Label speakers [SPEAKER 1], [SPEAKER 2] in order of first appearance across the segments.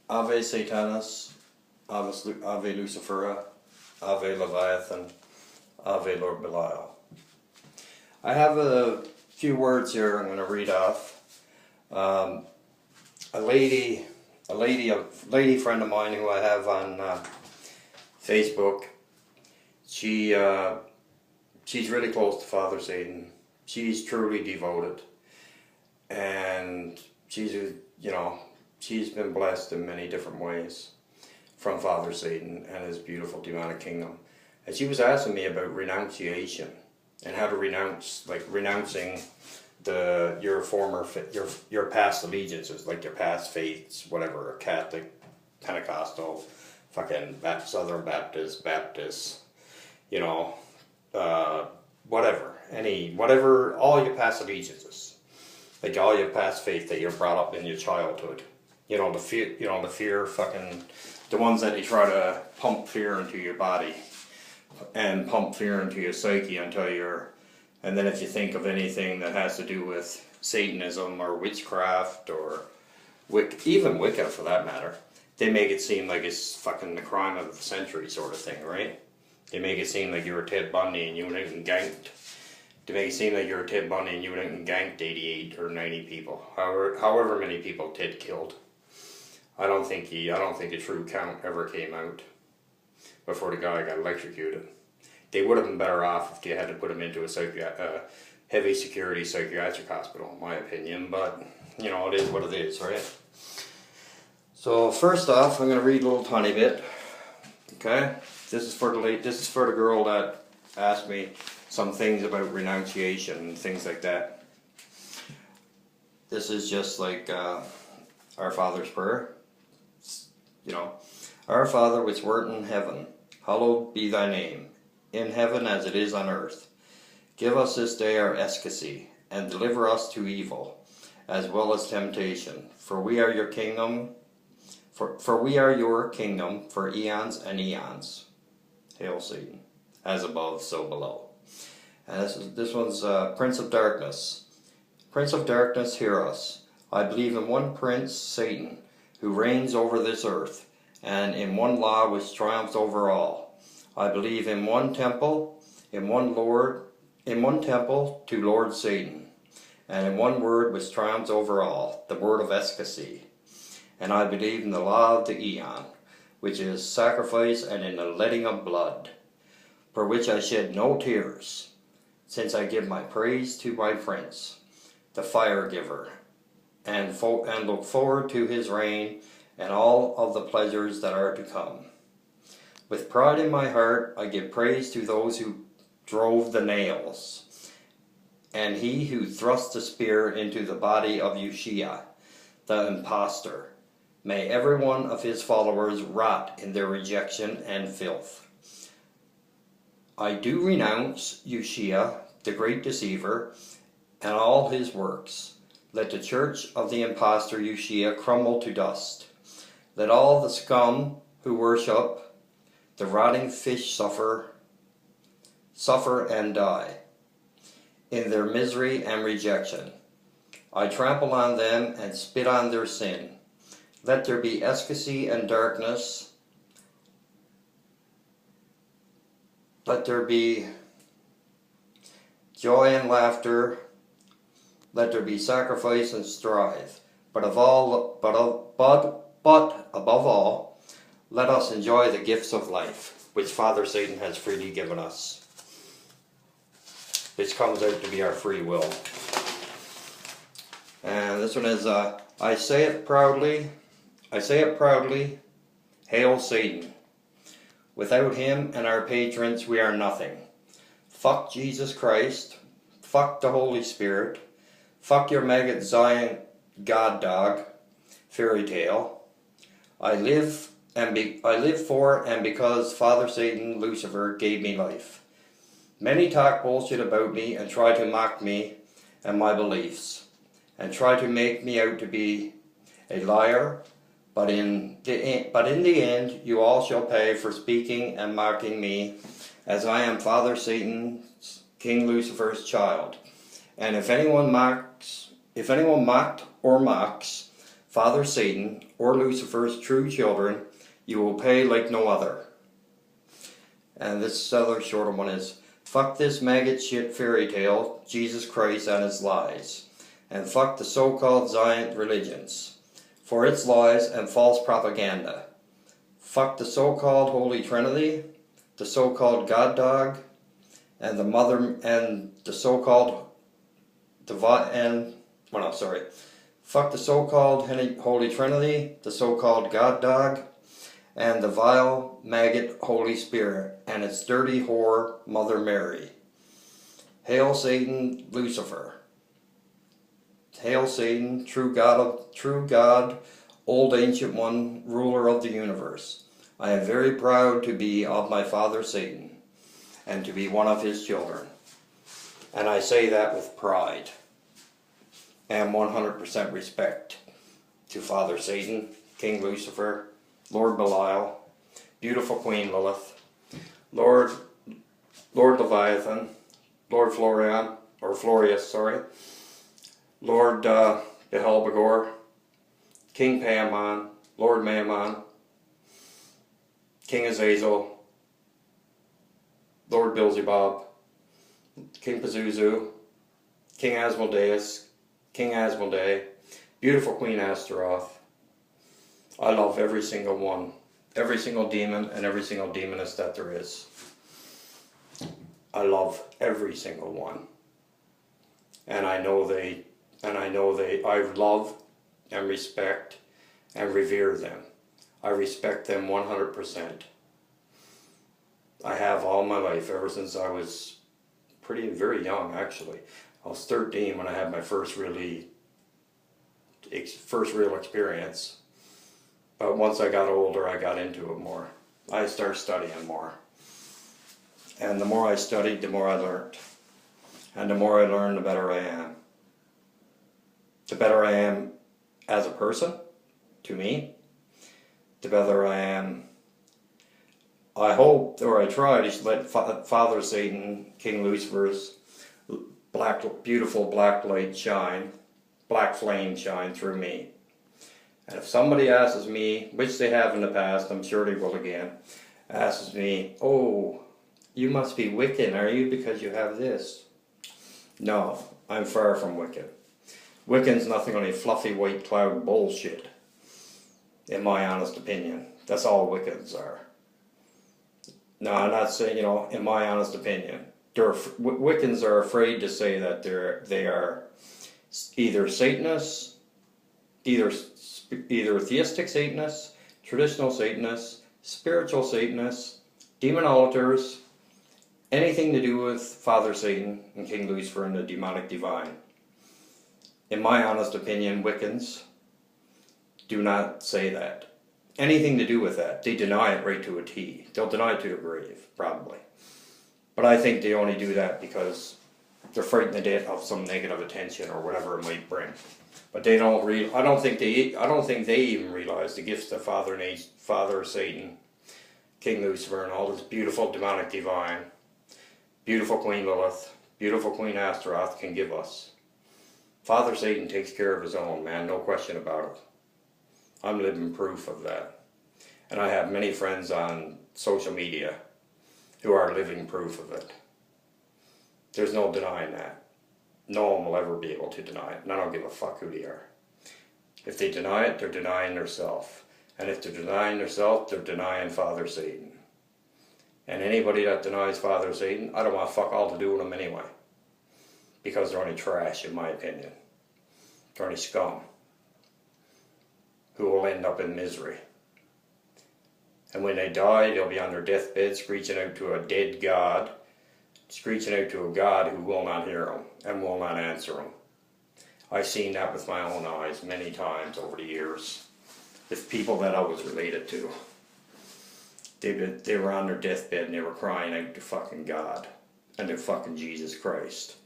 [SPEAKER 1] Ave Satanas, Ave Luciferi, Ave Leviathan, Ave Lord Belial. I have a few words here I'm going to read off. A lady friend of mine who I have on Facebook. She's really close to Father Satan. She's truly devoted, and she's been blessed in many different ways from Father Satan and his beautiful demonic kingdom. And she was asking me about renunciation and how to renounce, like renouncing your past allegiances, like your past faiths, whatever, Catholic, Pentecostal, fucking Southern Baptist, whatever, all your past allegiances, like all your past faith that you're brought up in your childhood. The fear, fucking, the ones that they try to pump fear into your body and pump fear into your psyche until you're, and then if you think of anything that has to do with Satanism or witchcraft or even Wicca for that matter, they make it seem like it's fucking the crime of the century sort of thing, right? They make it seem like you were Ted Bundy and you went out and ganked. They make it seem like you were Ted Bundy and you went out and ganked 88 or 90 people, however many people Ted killed. I don't think a true count ever came out before the guy got electrocuted. They would have been better off if they had to put him into a heavy security psychiatric hospital, in my opinion. But it is what it is, right? So first off, I'm going to read a little tiny bit. Okay, this is for the girl that asked me some things about renunciation and things like that. This is just like our Father's prayer. Our Father which wert in heaven, hallowed be thy name, in heaven as it is on earth. Give us this day our escasy, and deliver us to evil, as well as temptation. For we are your kingdom, for we are your kingdom for eons and eons. Hail Satan, as above, so below. And this one's Prince of Darkness. Prince of Darkness, hear us. I believe in one Prince, Satan, who reigns over this earth, and in one law which triumphs over all. I believe in one temple, in one temple to Lord Satan, and in one word which triumphs over all, the word of escasy. And I believe in the law of the eon, which is sacrifice, and in the letting of blood, for which I shed no tears, since I give my praise to my Prince, the fire giver, and look forward to his reign and all of the pleasures that are to come. With pride in my heart, I give praise to those who drove the nails, and he who thrust the spear into the body of Ushia, the impostor. May every one of his followers rot in their rejection and filth. I do renounce Ushia, the great deceiver, and all his works. Let the church of the impostor Ushia crumble to dust. Let all the scum who worship the rotting fish suffer and die in their misery and rejection. I trample on them and spit on their sin. Let there be escasy and darkness. Let there be joy and laughter. Let there be sacrifice and strife. But above all, let us enjoy the gifts of life, which Father Satan has freely given us, which comes out to be our free will. And this one is, I say it proudly, hail Satan. Without him and our patrons, we are nothing. Fuck Jesus Christ, fuck the Holy Spirit, fuck your maggot Zion God dog fairy tale. I live for and because Father Satan, Lucifer, gave me life. Many talk bullshit about me and try to mock me and my beliefs, and try to make me out to be a liar, but in the end you all shall pay for speaking and mocking me, as I am Father Satan's, King Lucifer's child. And if anyone mocked or mocks Father Satan, or Lucifer's true children, you will pay like no other. And this other shorter one is, fuck this maggot shit fairy tale, Jesus Christ and his lies. And fuck the so-called Zion religions, for its lies and false propaganda. Fuck the so-called Holy Trinity, the so-called God Dog, and the mother, and the so-called fuck the so-called Holy Trinity, the so-called God Dog, and the vile maggot Holy Spirit, and its dirty whore Mother Mary. Hail Satan, Lucifer. Hail Satan, true God, old ancient one, ruler of the universe. I am very proud to be of my father Satan, and to be one of his children. And I say that with pride and 100% respect to Father Satan, King Lucifer, Lord Belial, beautiful Queen Lilith, Lord Leviathan, Lord Florius, Lord Behelbegor, King Paimon, Lord Mammon, King Azazel, Lord Beelzebub, King Pazuzu, King Asmodeus, King Asmodee, beautiful Queen Astaroth. I love every single one, every single demon and every single demoness that there is. I love every single one. And I love and respect and revere them. I respect them 100%. I have all my life, ever since I was very young actually. I was 13 when I had my first real experience. But once I got older, I got into it more. I started studying more. And the more I studied, the more I learned. And the more I learn, the better I am. The better I am as a person, to me. The better I am. I hope, or I try to let Father Satan, King Lucifer's beautiful black light shine, black flame shine through me. And if somebody asks me, which they have in the past, I'm sure they will again, asks me, oh, you must be Wiccan, are you, because you have this? No, I'm far from wicked. Wiccan's nothing only fluffy white cloud bullshit, in my honest opinion. That's all Wiccans are. No, I'm not saying, in my honest opinion. Wiccans are afraid to say that they are either Satanists, either theistic Satanists, traditional Satanists, spiritual Satanists, demonolators, anything to do with Father Satan and King Lucifer and the demonic divine. In my honest opinion, Wiccans do not say that. Anything to do with that. They deny it right to a T. They'll deny it to the grave, probably. But I think they only do that because they're frightened to death of some negative attention or whatever it might bring. But they don't I don't think they even realize the gifts that Father Satan, King Lucifer, and all this beautiful demonic divine, beautiful Queen Lilith, beautiful Queen Astaroth can give us. Father Satan takes care of his own, man, no question about it. I'm living proof of that. And I have many friends on social media who are living proof of it. There's no denying that. No one will ever be able to deny it, and I don't give a fuck who they are. If they deny it, they're denying themselves. And if they're denying themselves, they're denying Father Satan. And anybody that denies Father Satan, I don't want fuck all to do with them anyway. Because they're only trash, in my opinion. They're only scum. Who will end up in misery. And when they die, they'll be on their deathbed screeching out to a dead God, screeching out to a God who will not hear them and will not answer them. I've seen that with my own eyes many times over the years with people that I was related to. They were on their deathbed and they were crying out to fucking God and to fucking Jesus Christ.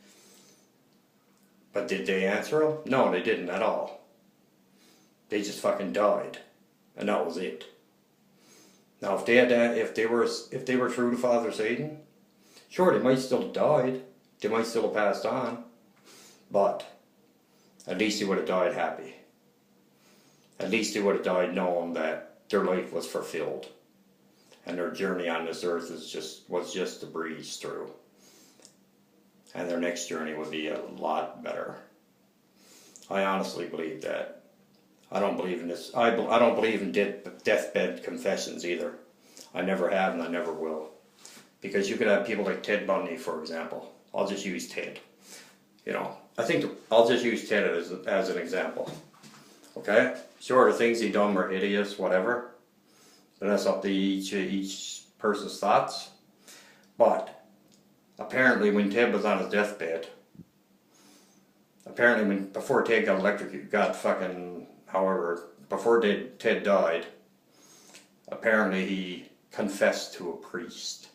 [SPEAKER 1] But did they answer them? No, they didn't at all. They just fucking died, and that was it. Now, if they were true to Father Satan, sure, they might still have died. They might still have passed on, but at least they would have died happy. At least they would have died knowing that their life was fulfilled. And their journey on this earth was just a breeze through. And their next journey would be a lot better. I honestly believe that. I don't believe in this. I don't believe in deathbed confessions either. I never have and I never will. Because you could have people like Ted Bundy, for example. I'll just use Ted. You know, I think I'll just use Ted as an example. Okay? Sure, the things he done were hideous, whatever. But that's up to each person's thoughts. But apparently when Ted was on his deathbed, before Ted got electrocuted, before Ted died, apparently he confessed to a priest.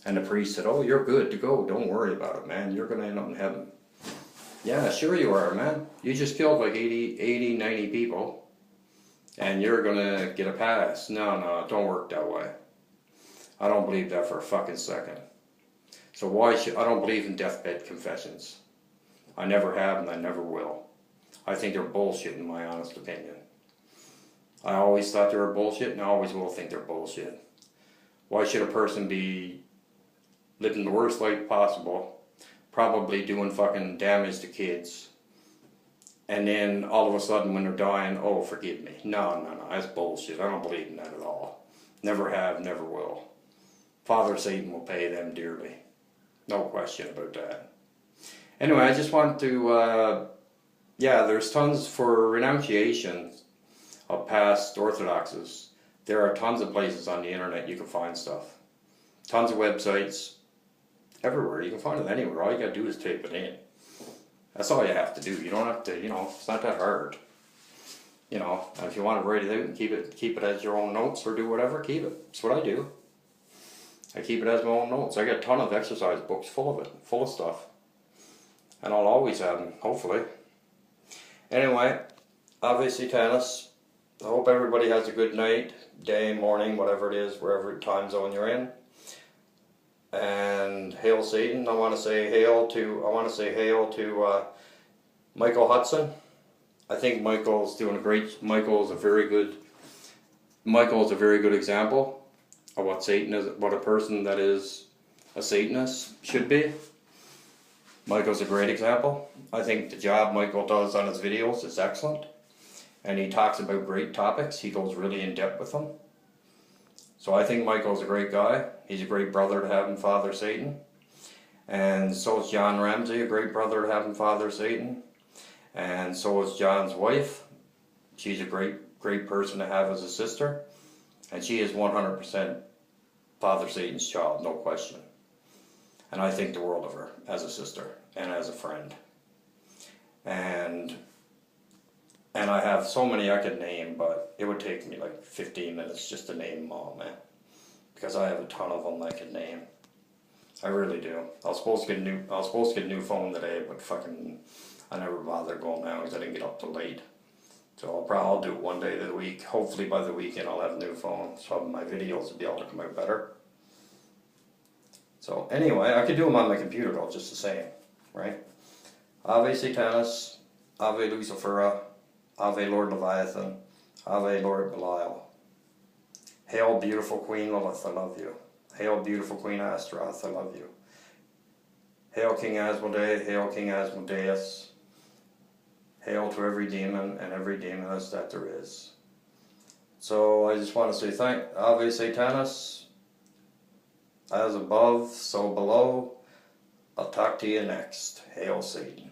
[SPEAKER 1] And the priest said, oh, you're good to go, don't worry about it, man, you're going to end up in heaven. Yeah, sure you are, man. You just killed like 80, 90 people, and you're going to get a pass. No, it don't work that way. I don't believe that for a fucking second. So I don't believe in deathbed confessions. I never have and I never will. I think they're bullshit in my honest opinion. I always thought they were bullshit and I always will think they're bullshit. Why should a person be living the worst life possible, probably doing fucking damage to kids, and then all of a sudden when they're dying, oh, forgive me. No, that's bullshit. I don't believe in that at all. Never have, never will. Father Satan will pay them dearly. No question about that. Anyway, I just want to, there's tons for renunciation of past orthodoxies. There are tons of places on the internet you can find stuff. Tons of websites. Everywhere. You can find it anywhere. All you gotta do is type it in. That's all you have to do. You don't have to, it's not that hard. And if you want to write it out and keep it as your own notes or do whatever, keep it. That's what I do. I keep it as my own notes. I got a ton of exercise books full of it, full of stuff. And I'll always have them, hopefully. Anyway, obviously, Satanas, I hope everybody has a good night, day, morning, whatever it is, wherever time zone you're in. And hail Satan. I want to say hail to Michael Hudson. I think Michael's doing Michael's a very good example of what Satan is, what a person that is a Satanist should be. Michael's a great example. I think the job Michael does on his videos is excellent. And he talks about great topics. He goes really in depth with them. So I think Michael's a great guy. He's a great brother to have in Father Satan. And so is John Ramsey, a great brother to have in Father Satan. And so is John's wife. She's a great person to have as a sister. And she is 100% Father Satan's child, no question. And I think the world of her as a sister and as a friend. And I have so many I could name, but it would take me like 15 minutes just to name them all, man. Because I have a ton of them I could name. I really do. I was supposed to get a new phone today, but fucking I never bothered going now because I didn't get up till late. So I'll do it one day of the week. Hopefully by the weekend I'll have a new phone, so my videos will be able to come out better. So anyway, I could do them on my computer though, just the same, right? Ave Satanas, Ave Luciferi, Ave Lord Leviathan, Ave Lord Belial. Hail beautiful Queen Lilith, I love you. Hail beautiful Queen Astaroth, I love you. Hail King Asmodee, hail King Asmodeus. Hail to every demon and every demoness that there is. So I just want to say Ave Satanas. As above, so below. I'll talk to you next. Hail Satan.